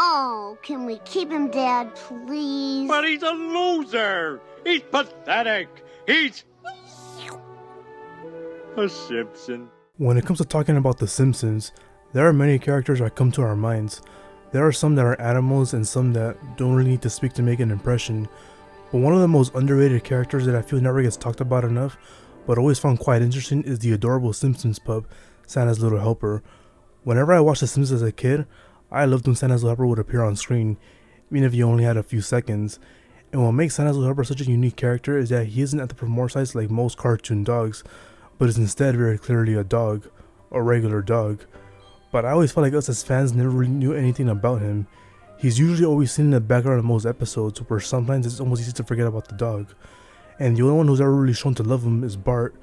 Oh, can we keep him, Dad, please? But he's a loser. He's pathetic. He's a Simpson. When it comes to talking about The Simpsons, there are many characters that come to our minds. There are some that are animals and some that don't really need to speak to make an impression. But one of the most underrated characters that I feel never gets talked about enough, but always found quite interesting, is the adorable Simpsons pup, Santa's Little Helper. Whenever I watched The Simpsons as a kid, I loved when Santa's Little Helper would appear on screen, even if he only had a few seconds. And what makes Santa's Little Helper such a unique character is that he isn't anthropomorphized like most cartoon dogs, but is instead very clearly a dog, a regular dog. But I always felt like us as fans never really knew anything about him. He's usually always seen in the background of most episodes, where sometimes it's almost easy to forget about the dog. And the only one who's ever really shown to love him is Bart.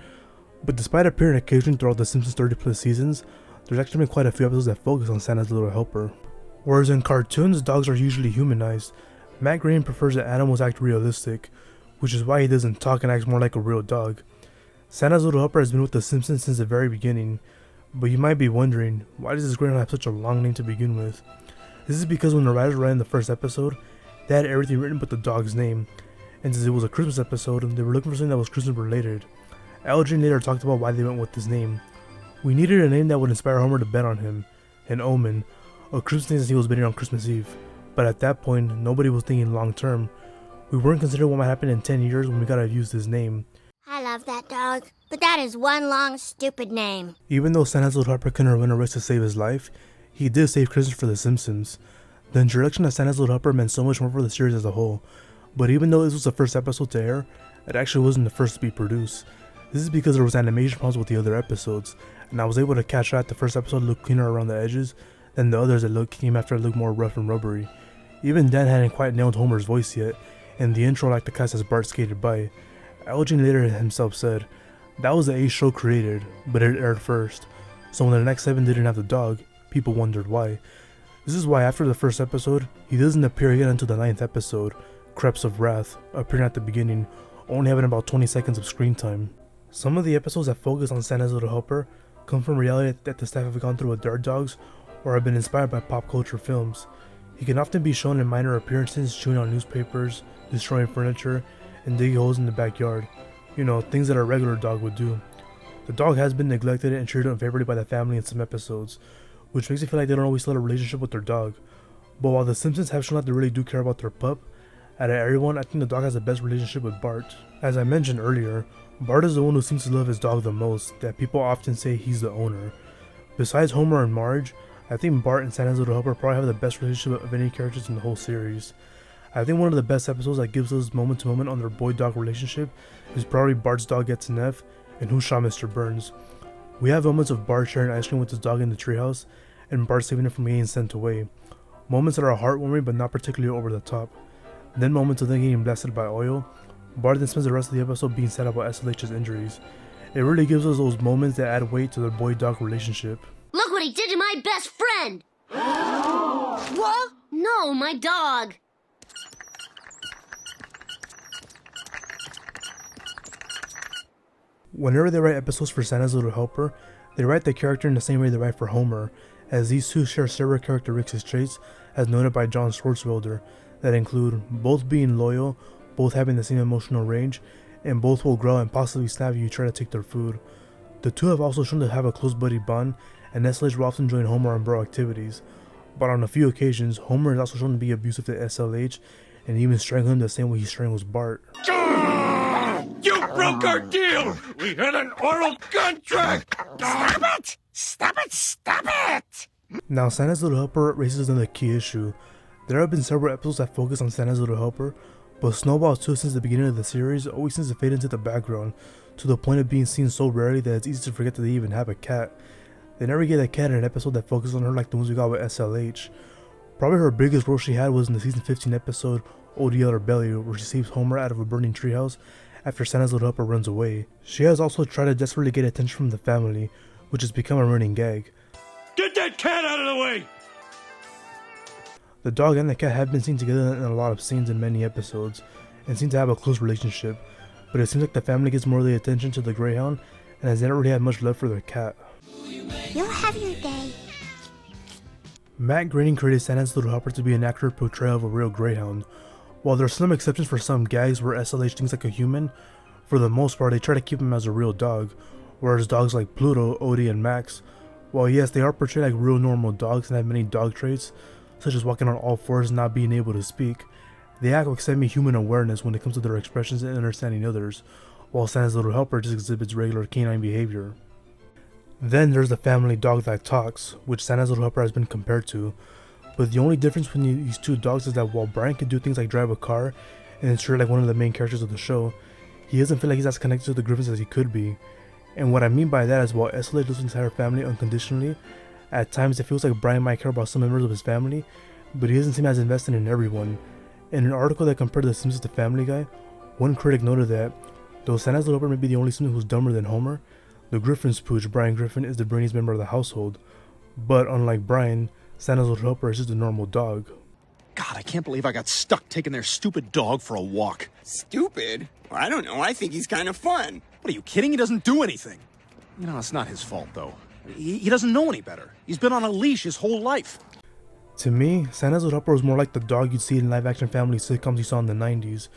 But despite appearing occasionally throughout the Simpsons 30 plus seasons, there's actually been quite a few episodes that focus on Santa's Little Helper. Whereas in cartoons, dogs are usually humanized, Matt Groening prefers that animals act realistic, which is why he doesn't talk and acts more like a real dog. Santa's Little Helper has been with the Simpsons since the very beginning, but you might be wondering, why does this greyhound have such a long name to begin with? This is because when the writers were writing the first episode, they had everything written but the dog's name, and since it was a Christmas episode, they were looking for something that was Christmas related. Aldrin later talked about why they went with this name. We needed a name that would inspire Homer to bet on him, an omen, a Christmas name since he was betting on Christmas Eve. But at that point, nobody was thinking long term. We weren't considering what might happen in 10 years when we gotta use this name. I love that dog, but that is one long stupid name. Even though Santa's Little Helper couldn't run a race to save his life, he did save Christmas for The Simpsons. The introduction of Santa's Little Helper meant so much more for the series as a whole, but even though this was the first episode to air, it actually wasn't the first to be produced. This is because there was animation problems with the other episodes, and I was able to catch that the first episode looked cleaner around the edges than the others that came after it looked more rough and rubbery. Even Dan hadn't quite nailed Homer's voice yet, and the intro liked the cast as Bart skated by. Aldrin later himself said, "That was the 8th show created, but it aired first, so when the next 7 didn't have the dog, people wondered why." This is why after the first episode, he doesn't appear again until the 9th episode, Creps of Wrath, appearing at the beginning, only having about 20 seconds of screen time. Some of the episodes that focus on Santa's Little Helper come from reality that the staff have gone through with their dogs or have been inspired by pop culture films. He can often be shown in minor appearances chewing on newspapers, destroying furniture, and digging holes in the backyard. You know, things that a regular dog would do. The dog has been neglected and treated unfavorably by the family in some episodes, which makes it feel like they don't always have a relationship with their dog. But while the Simpsons have shown that they really do care about their pup, out of everyone, I think the dog has the best relationship with Bart. As I mentioned earlier, Bart is the one who seems to love his dog the most, that people often say he's the owner. Besides Homer and Marge, I think Bart and Santa's Little Helper probably have the best relationship of any characters in the whole series. I think one of the best episodes that gives us moment to moment on their boy-dog relationship is probably Bart's dog gets an F and Who Shot Mr. Burns. We have moments of Bart sharing ice cream with his dog in the treehouse and Bart saving it from getting sent away. Moments that are heartwarming but not particularly over the top. Then moments of them getting blasted by oil. Bart then spends the rest of the episode being sad about SLH's injuries. It really gives us those moments that add weight to their boy-dog relationship. Look what he did to my best friend! What? No, my dog. Whenever they write episodes for Santa's Little Helper, they write the character in the same way they write for Homer, as these two share several characteristics traits as noted by John Swartzwelder that include both being loyal, both having the same emotional range, and both will growl and possibly stab you try to take their food. The two have also shown to have a close buddy bond, and SLH will often join Homer on bro activities, but on a few occasions, Homer is also shown to be abusive to SLH and even strangle him the same way he strangles Bart. You broke our deal! We had an oral contract! Stop it! Stop it! Stop it! Now, Santa's Little Helper raises another key issue. There have been several episodes that focus on Santa's Little Helper, but Snowball II since the beginning of the series always seems to fade into the background, to the point of being seen so rarely that it's easy to forget that they even have a cat. They never get a cat in an episode that focuses on her like the ones we got with SLH. Probably her biggest role she had was in the season 15 episode Old Yeller Belly, where she saves Homer out of a burning treehouse after Santa's Little Helper runs away. She has also tried to desperately get attention from the family, which has become a running gag. Get that cat out of the way! The dog and the cat have been seen together in a lot of scenes in many episodes, and seem to have a close relationship, but it seems like the family gets more of the attention to the greyhound, and has never really had much love for their cat. You'll have your day. Matt Groening created Santa's Little Helper to be an accurate portrayal of a real greyhound. While there are some exceptions for some gags where SLH thinks like a human, for the most part they try to keep him as a real dog, whereas dogs like Pluto, Odie, and Max, while yes they are portrayed like real normal dogs and have many dog traits, such as walking on all fours and not being able to speak, they act like semi-human awareness when it comes to their expressions and understanding others, while Santa's Little Helper just exhibits regular canine behavior. Then there's the family dog that talks, which Santa's Little Helper has been compared to, but the only difference between these two dogs is that while Brian can do things like drive a car and is sure like one of the main characters of the show, he doesn't feel like he's as connected to the Griffins as he could be. And what I mean by that is while SLH loves his entire family unconditionally, at times it feels like Brian might care about some members of his family, but he doesn't seem as invested in everyone. In an article that compared The Simpsons to Family Guy, one critic noted that, though Santa's Little Helper may be the only Simpson who's dumber than Homer, the Griffin's pooch, Brian Griffin, is the brainiest member of the household. But unlike Brian, Santa's Little Helper is just a normal dog. God, I can't believe I got stuck taking their stupid dog for a walk. Stupid? Well, I don't know. I think he's kind of fun. What, are you kidding? He doesn't do anything. You know, it's not his fault, though. He doesn't know any better. He's been on a leash his whole life. To me, Santa's Little Helper was more like the dog you'd see in live-action family sitcoms you saw in the 90s,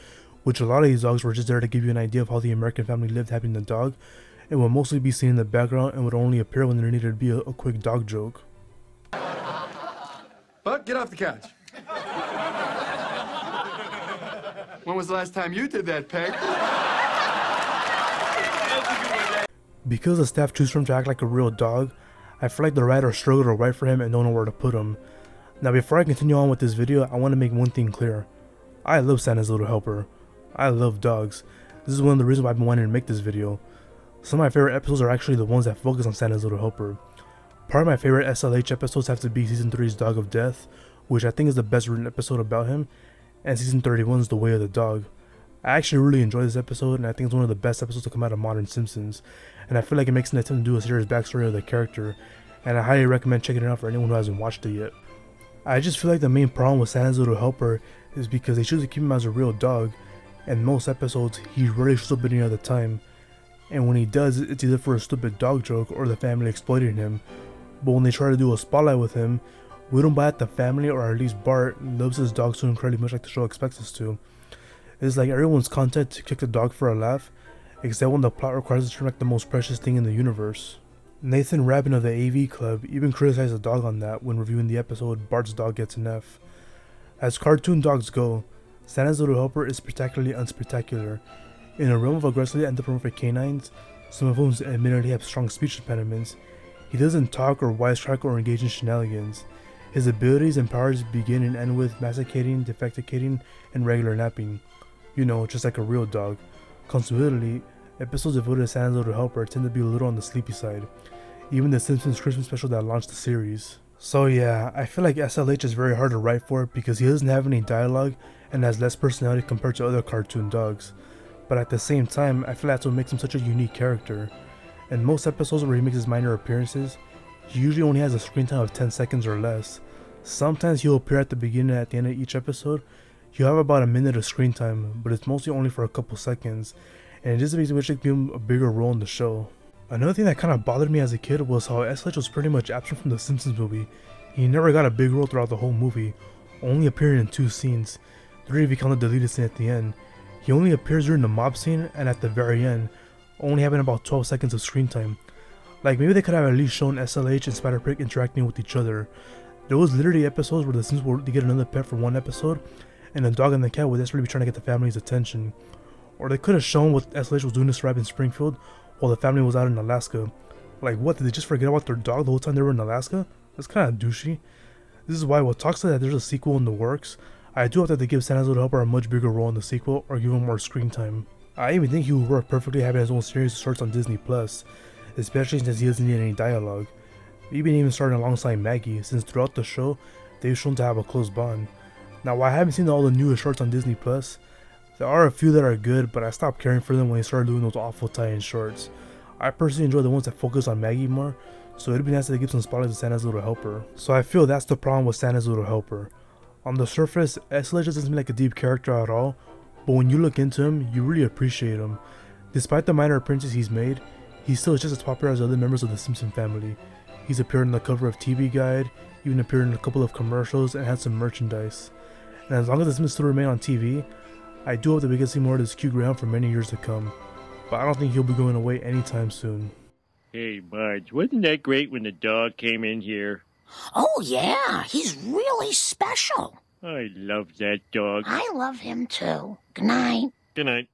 which a lot of these dogs were just there to give you an idea of how the American family lived having the dog, and would mostly be seen in the background and would only appear when there needed to be a quick dog joke. Buck, get off the couch. When was the last time you did that, Peg? Because the staff choose for him to act like a real dog, I feel like the writer struggled to write for him and don't know where to put him. Now before I continue on with this video, I want to make one thing clear. I love Santa's Little Helper. I love dogs. This is one of the reasons why I've been wanting to make this video. Some of my favorite episodes are actually the ones that focus on Santa's Little Helper. Part of my favorite SLH episodes have to be Season 3's Dog of Death, which I think is the best written episode about him, and Season 31's The Way of the Dog. I actually really enjoy this episode, and I think it's one of the best episodes to come out of modern Simpsons, and I feel like it makes an attempt to do a serious backstory of the character, and I highly recommend checking it out for anyone who hasn't watched it yet. I just feel like the main problem with Santa's Little Helper is because they choose to keep him as a real dog, and most episodes he rarely shows up any other time, and when he does, it's either for a stupid dog joke or the family exploiting him. But when they try to do a spotlight with him, we don't buy that the family, or at least Bart, loves his dog so incredibly much like the show expects us to. It's like everyone's content to kick the dog for a laugh, except when the plot requires it to turn like the most precious thing in the universe. Nathan Rabin of the AV Club even criticized the dog on that when reviewing the episode Bart's Dog Gets an F. As cartoon dogs go, Santa's Little Helper is spectacularly unspectacular. In a realm of aggressively anthropomorphic canines, some of whom admittedly have strong speech impediments, he doesn't talk or wisecrack or engage in shenanigans. His abilities and powers begin and end with masticating, defecating, and regular napping. You know, just like a real dog. Consequently, episodes devoted to Santa's Little Helper tend to be a little on the sleepy side. Even the Simpsons Christmas special that launched the series. So yeah, I feel like SLH is very hard to write for because he doesn't have any dialogue and has less personality compared to other cartoon dogs. But at the same time, I feel that's what makes him such a unique character. In most episodes where he makes his minor appearances, he usually only has a screen time of 10 seconds or less. Sometimes he'll appear at the beginning and at the end of each episode. He'll have about a minute of screen time, but it's mostly only for a couple seconds, and it just makes me give him a bigger role in the show. Another thing that kind of bothered me as a kid was how SLH was pretty much absent from the Simpsons movie. He never got a big role throughout the whole movie, only appearing in 2 scenes, 3 if you count the deleted scene at the end. He only appears during the mob scene and at the very end, only having about 12 seconds of screen time. Like maybe they could have at least shown SLH and Spider-Pig interacting with each other. There was literally episodes where the Simpsons would get another pet for one episode, and the dog and the cat would desperately be trying to get the family's attention. Or they could have shown what SLH was doing to survive in Springfield while the family was out in Alaska. Like what, did they just forget about their dog the whole time they were in Alaska? That's kind of douchey. This is why with talks that there's a sequel in the works, I do hope that they give Santa's Little Helper a much bigger role in the sequel or give him more screen time. I even think he would work perfectly having his own series of shorts on Disney+, especially since he doesn't need any dialogue. Maybe even starting alongside Maggie, since throughout the show, they've shown to have a close bond. Now while I haven't seen all the newest shorts on Disney+, there are a few that are good, but I stopped caring for them when they started doing those awful tie-in shorts. I personally enjoy the ones that focus on Maggie more, so it'd be nice to give some spotlight to Santa's Little Helper. So I feel that's the problem with Santa's Little Helper. On the surface, SLH doesn't seem like a deep character at all, but when you look into him, you really appreciate him. Despite the minor appearances he's made, he still is just as popular as other members of the Simpson family. He's appeared on the cover of TV Guide, even appeared in a couple of commercials and had some merchandise. And as long as the Simpsons still remain on TV, I do hope that we can see more of this cute Graham for many years to come. But I don't think he'll be going away anytime soon. Hey, Marge, wasn't that great when the dog came in here? Oh, yeah, he's really special. I love that dog. I love him, too. Good night. Good night.